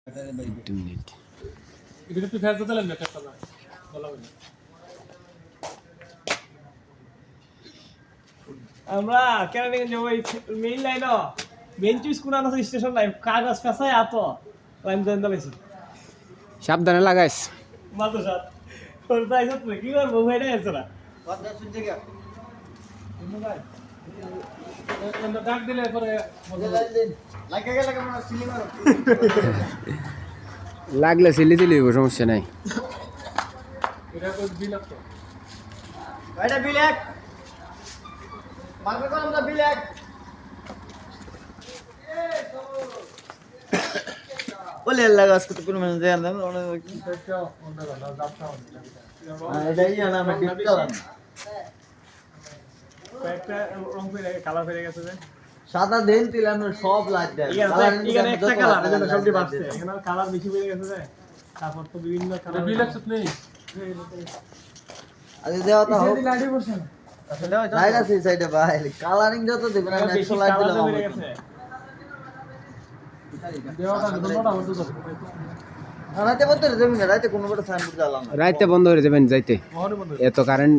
minute একটু ফেরত দিলেন না একটা বলা হলো আমরা কেরানীগঞ্জ ওই মেইন লাইন মেইন চুইস কোন আছে স্টেশন লাইন কাগজ ফেসায় আতো লাইন দেন দিয়েছি সাবধানে লাগাইস মাতো সাথ তোর তাই সব কি করব ভাই না এছরা কথা শুনছে কি এন্ড ডাক দিলে পরে লাগে গেলে কেমন সিলিং মারো লাগলে সিলি দিলি সমস্যা নাই এটা তো বিল তো এটা বিলেক মারবে কোন আমরা বিলেক বলে লাগাস কত কোন মানে দেন না এটা অন্য না যাত্রা এটাই না আমি ডিপ কালার একটা রং ফেরে কালার ফেরে গেছে যে সাদা দেন তিলানো সব লাগ দেয় এখানে একটা কালার এজন্য সবটি বাড়ছে এখানে কালার বেশি বেড়ে গেছে যে তারপর তো বিভিন্ন কালার বিলাক্স নেই আরে দেওয়া তো হোক লাইটে বসেন লাইট আছে এই সাইডে ভাই কালারিং যত দিবেন আমি 100 লাইট দিলাম বেড়ে গেছে দেওয়াটা দুটোটা হতো তো রাতে বলতে দেবেন রাতে কোনো বড় সাইনবোর্ড জ্বালানো রাইতে বন্ধ হয়ে যাবেন যাইতে মহরে বন্ধ এত কারেন্ট